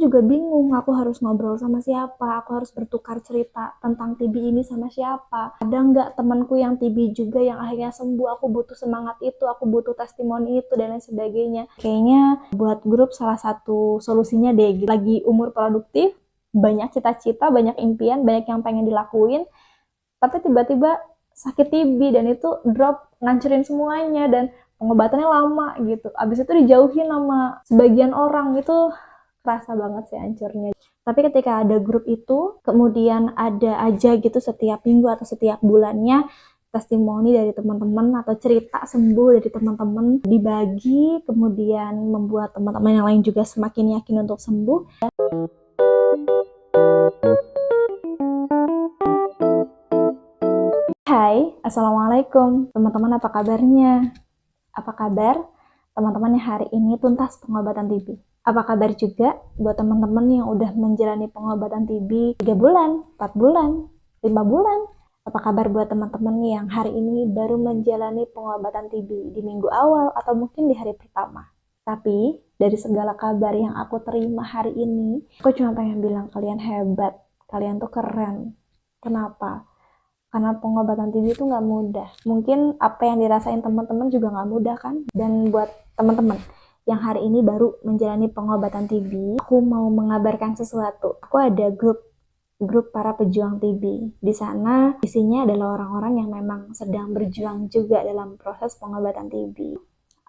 juga bingung, aku harus ngobrol sama siapa, aku harus bertukar cerita tentang TB ini sama siapa. Ada nggak temanku yang TB juga yang akhirnya sembuh, aku butuh semangat itu, aku butuh testimoni itu, dan lain sebagainya. Kayaknya buat grup salah satu solusinya deh, lagi umur produktif, banyak cita-cita, banyak impian, banyak yang pengen dilakuin, tapi tiba-tiba sakit TB dan itu drop, ngancurin semuanya, dan pengobatannya lama gitu. Abis itu dijauhin sama sebagian orang, itu kerasa banget sih hancurnya. Tapi ketika ada grup itu, kemudian ada aja gitu setiap minggu atau setiap bulannya testimoni dari teman-teman atau cerita sembuh dari teman-teman dibagi, kemudian membuat teman-teman yang lain juga semakin yakin untuk sembuh. Hai, Assalamualaikum teman-teman, apa kabarnya? Apa kabar teman-teman yang hari ini tuntas pengobatan TB? Apa kabar juga buat teman-teman yang udah menjalani pengobatan TB 3 bulan, 4 bulan, 5 bulan? Apa kabar buat teman-teman yang hari ini baru menjalani pengobatan TB di minggu awal atau mungkin di hari pertama? Tapi dari segala kabar yang aku terima hari ini, aku cuma pengen bilang kalian hebat, kalian tuh keren. Kenapa? Karena pengobatan TB itu nggak mudah. Mungkin apa yang dirasain teman-teman juga nggak mudah kan? Dan buat teman-teman yang hari ini baru menjalani pengobatan TB, aku mau mengabarkan sesuatu. Aku ada grup para pejuang TB. Di sana isinya adalah orang-orang yang memang sedang berjuang juga dalam proses pengobatan TB.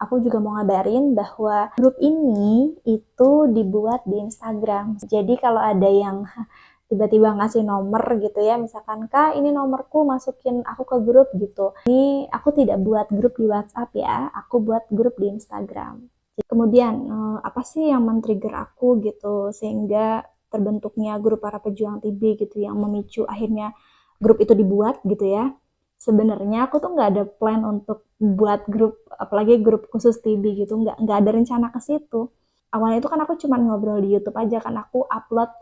Aku juga mau ngabarin bahwa grup ini itu dibuat di Instagram. Jadi kalau ada yang tiba-tiba ngasih nomor gitu ya, misalkan Kak ini nomorku, masukin aku ke grup gitu. Ini aku tidak buat grup di WhatsApp ya, aku buat grup di Instagram. Kemudian apa sih yang men-trigger aku gitu sehingga terbentuknya grup para pejuang TB gitu, yang memicu akhirnya grup itu dibuat gitu ya. Sebenarnya aku tuh nggak ada plan untuk buat grup, apalagi grup khusus TB gitu, nggak ada rencana ke situ. Awalnya itu kan aku cuma ngobrol di YouTube aja, kan aku upload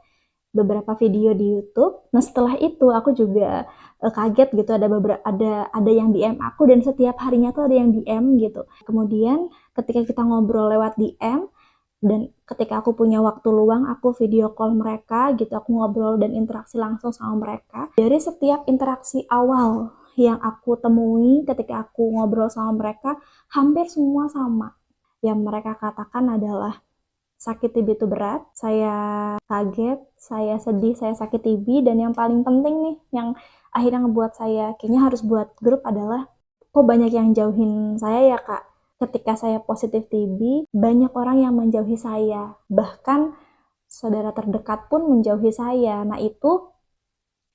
beberapa video di YouTube. Nah setelah itu aku juga kaget gitu, ada yang DM aku, dan setiap harinya tuh ada yang DM gitu. Kemudian ketika kita ngobrol lewat DM, dan ketika aku punya waktu luang, aku video call mereka gitu, aku ngobrol dan interaksi langsung sama mereka. Dari setiap interaksi awal yang aku temui ketika aku ngobrol sama mereka, hampir semua sama. Yang mereka katakan adalah sakit TB itu berat, saya kaget, saya sedih, saya sakit TB, dan yang paling penting nih, yang akhirnya ngebuat saya kayaknya harus buat grup adalah, kok banyak yang jauhin saya ya Kak. Ketika saya positif TB, banyak orang yang menjauhi saya, bahkan saudara terdekat pun menjauhi saya. Nah itu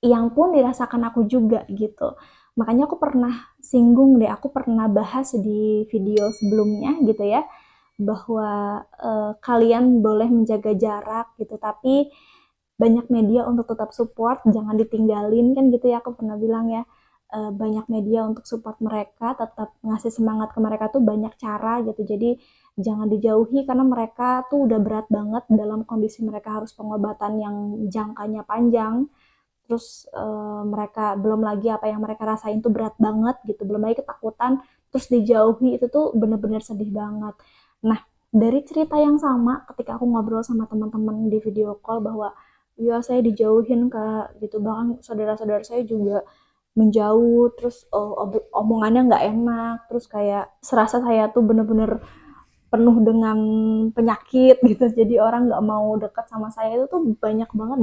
yang pun dirasakan aku juga gitu. Makanya aku pernah singgung deh, aku pernah bahas di video sebelumnya gitu ya, bahwa kalian boleh menjaga jarak gitu, tapi banyak media untuk tetap support, jangan ditinggalin kan gitu ya. Aku pernah bilang ya, banyak media untuk support mereka, tetap ngasih semangat ke mereka tuh banyak cara gitu. Jadi jangan dijauhi, karena mereka tuh udah berat banget dalam kondisi mereka harus pengobatan yang jangkanya panjang. Terus mereka belum lagi apa yang mereka rasain tuh berat banget gitu, belum lagi ketakutan, terus dijauhi, itu tuh bener-bener sedih banget. Nah dari cerita yang sama ketika aku ngobrol sama teman-teman di video call, bahwa ya saya dijauhin Kak gitu, bahkan saudara-saudara saya juga menjauh, terus omongannya nggak enak, terus kayak serasa saya tuh bener-bener penuh dengan penyakit gitu, jadi orang nggak mau dekat sama saya. Itu tuh banyak banget,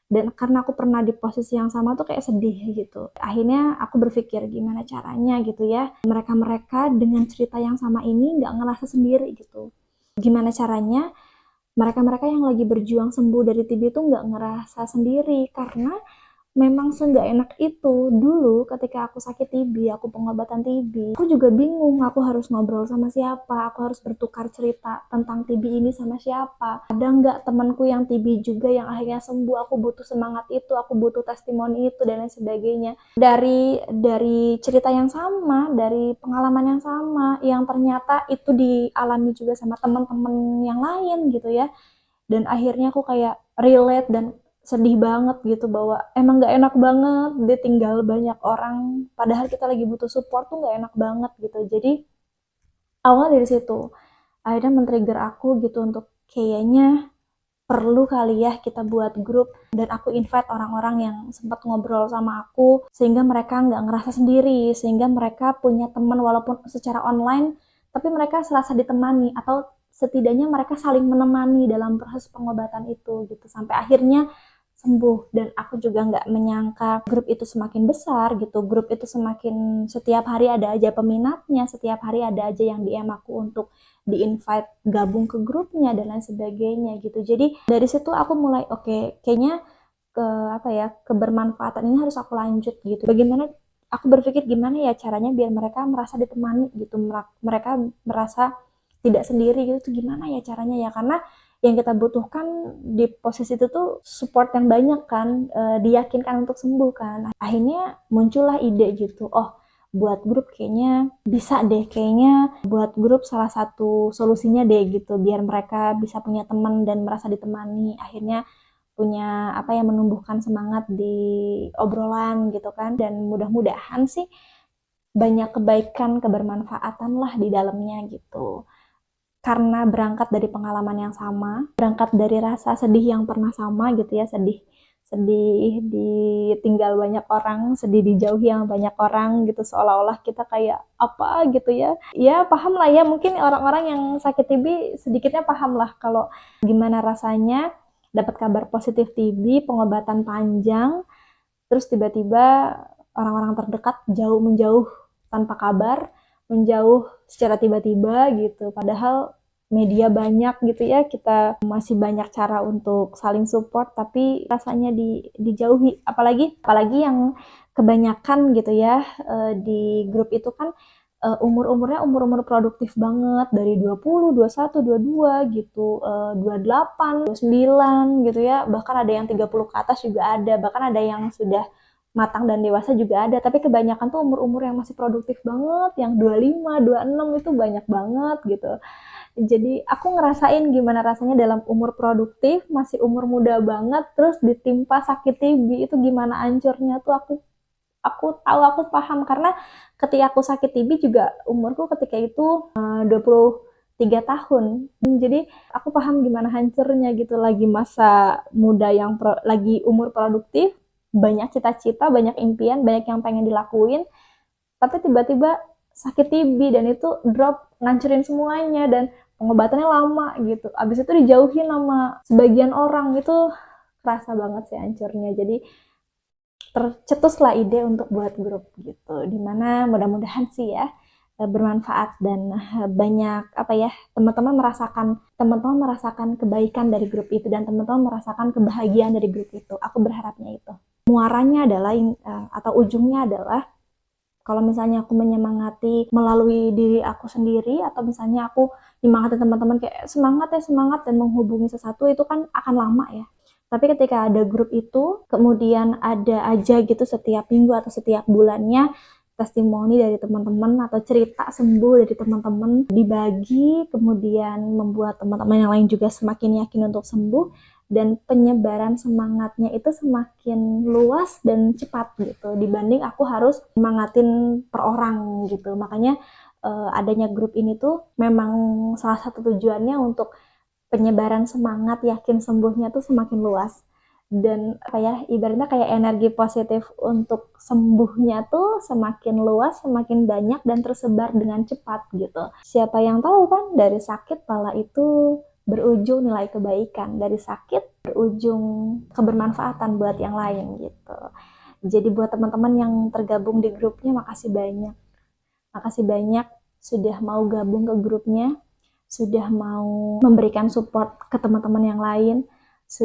dan karena aku pernah di posisi yang sama tuh kayak sedih gitu. Akhirnya aku berpikir gimana caranya gitu ya, mereka-mereka dengan cerita yang sama ini nggak ngerasa sendiri gitu. Gimana caranya mereka-mereka yang lagi berjuang sembuh dari TB itu nggak ngerasa sendiri, karena memang seenggak enak itu. Dulu ketika aku sakit TB, aku pengobatan TB, aku juga bingung, aku harus ngobrol sama siapa, aku harus bertukar cerita tentang TB ini sama siapa. Ada nggak temanku yang TB juga yang akhirnya sembuh, aku butuh semangat itu, aku butuh testimoni itu, dan lain sebagainya. Dari cerita yang sama, dari pengalaman yang sama, yang ternyata itu dialami juga sama teman-teman yang lain gitu ya. Dan akhirnya aku kayak relate dan sedih banget gitu, bahwa emang gak enak banget ditinggal banyak orang, padahal kita lagi butuh support tuh gak enak banget gitu. Jadi awal dari situ akhirnya men-trigger aku gitu untuk kayaknya perlu kali ya kita buat grup, dan aku invite orang-orang yang sempat ngobrol sama aku sehingga mereka nggak ngerasa sendiri, sehingga mereka punya teman walaupun secara online tapi mereka serasa ditemani, atau setidaknya mereka saling menemani dalam proses pengobatan itu gitu sampai akhirnya sembuh. Dan aku juga nggak menyangka grup itu semakin besar gitu, grup itu semakin setiap hari ada aja peminatnya, setiap hari ada aja yang DM aku untuk di-invite gabung ke grupnya dan lain sebagainya gitu. Jadi dari situ aku mulai oke, kayaknya kebermanfaatan ini harus aku lanjut gitu. Bagaimana aku berpikir gimana ya caranya biar mereka merasa ditemani gitu, mereka merasa tidak sendiri gitu, tuh gimana ya caranya ya, karena yang kita butuhkan di posisi itu tuh support yang banyak kan, diyakinkan untuk sembuh kan. Akhirnya muncullah ide gitu, oh buat grup kayaknya bisa deh, kayaknya buat grup salah satu solusinya deh gitu, biar mereka bisa punya teman dan merasa ditemani. Akhirnya punya menumbuhkan semangat di obrolan gitu kan, dan mudah-mudahan sih banyak kebaikan, kebermanfaatan lah di dalamnya gitu. Karena berangkat dari pengalaman yang sama, berangkat dari rasa sedih yang pernah sama gitu ya, sedih sedih ditinggal banyak orang, sedih dijauhi yang banyak orang gitu, seolah-olah kita kayak apa gitu ya. Ya paham lah ya, mungkin orang-orang yang sakit TB sedikitnya paham lah kalau gimana rasanya dapat kabar positif TB, pengobatan panjang, terus tiba-tiba orang-orang terdekat menjauh tanpa kabar, menjauh secara tiba-tiba gitu. Padahal media banyak gitu ya, kita masih banyak cara untuk saling support, tapi rasanya dijauhi. Apalagi yang kebanyakan gitu ya, di grup itu kan umur-umurnya umur-umur produktif banget, dari 20, 21, 22 gitu, 28, 29 gitu ya, bahkan ada yang 30 ke atas juga ada, bahkan ada yang sudah matang dan dewasa juga ada, tapi kebanyakan tuh umur-umur yang masih produktif banget, yang 25, 26 itu banyak banget gitu. Jadi aku ngerasain gimana rasanya dalam umur produktif, masih umur muda banget, terus ditimpa sakit TB, itu gimana hancurnya tuh. Aku paham, karena ketika aku sakit TB juga umurku ketika itu 23 tahun. Jadi aku paham gimana hancurnya gitu, lagi masa muda yang lagi umur produktif, banyak cita-cita, banyak impian, banyak yang pengen dilakuin, tapi tiba-tiba sakit TB dan itu drop, ngancurin semuanya, dan pengobatannya lama gitu. Abis itu dijauhin sama sebagian orang, itu kerasa banget sih hancurnya. Jadi tercetuslah ide untuk buat grup gitu, dimana mudah-mudahan sih ya bermanfaat dan banyak teman-teman merasakan kebaikan dari grup itu, dan teman-teman merasakan kebahagiaan dari grup itu. Aku berharapnya itu muaranya adalah atau ujungnya adalah, kalau misalnya aku menyemangati melalui diri aku sendiri, atau misalnya aku nyemangati teman-teman kayak semangat ya semangat dan menghubungi sesuatu, itu kan akan lama ya. Tapi ketika ada grup itu, kemudian ada aja gitu setiap minggu atau setiap bulannya testimoni dari teman-teman atau cerita sembuh dari teman-teman dibagi, kemudian membuat teman-teman yang lain juga semakin yakin untuk sembuh, dan penyebaran semangatnya itu semakin luas dan cepat gitu, dibanding aku harus semangatin per orang gitu. Makanya adanya grup ini tuh memang salah satu tujuannya untuk penyebaran semangat yakin sembuhnya tuh semakin luas, dan ibaratnya kayak energi positif untuk sembuhnya tuh semakin luas, semakin banyak, dan tersebar dengan cepat gitu. Siapa yang tahu kan, dari sakit pala itu berujung nilai kebaikan, dari sakit berujung kebermanfaatan buat yang lain gitu. Jadi buat teman-teman yang tergabung di grupnya, makasih banyak. Makasih banyak sudah mau gabung ke grupnya, sudah mau memberikan support ke teman-teman yang lain,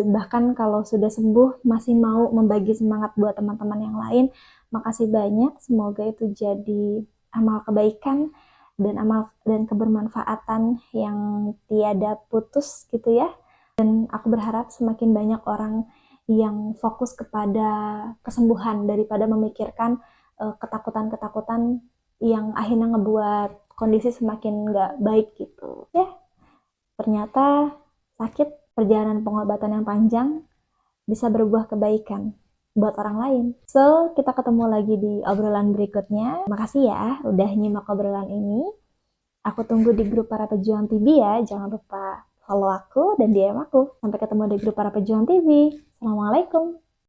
bahkan kalau sudah sembuh masih mau membagi semangat buat teman-teman yang lain. Makasih banyak, semoga itu jadi amal kebaikan dan kebermanfaatan yang tiada putus gitu ya. Dan aku berharap semakin banyak orang yang fokus kepada kesembuhan daripada memikirkan ketakutan-ketakutan yang akhirnya ngebuat kondisi semakin nggak baik gitu ya. Ternyata sakit, perjalanan pengobatan yang panjang bisa berbuah kebaikan buat orang lain. So, kita ketemu lagi di obrolan berikutnya. Makasih ya udah nyimak obrolan ini. Aku tunggu di grup para pejuang TB ya. Jangan lupa follow aku dan DM aku. Sampai ketemu di grup para pejuang TV. Assalamualaikum.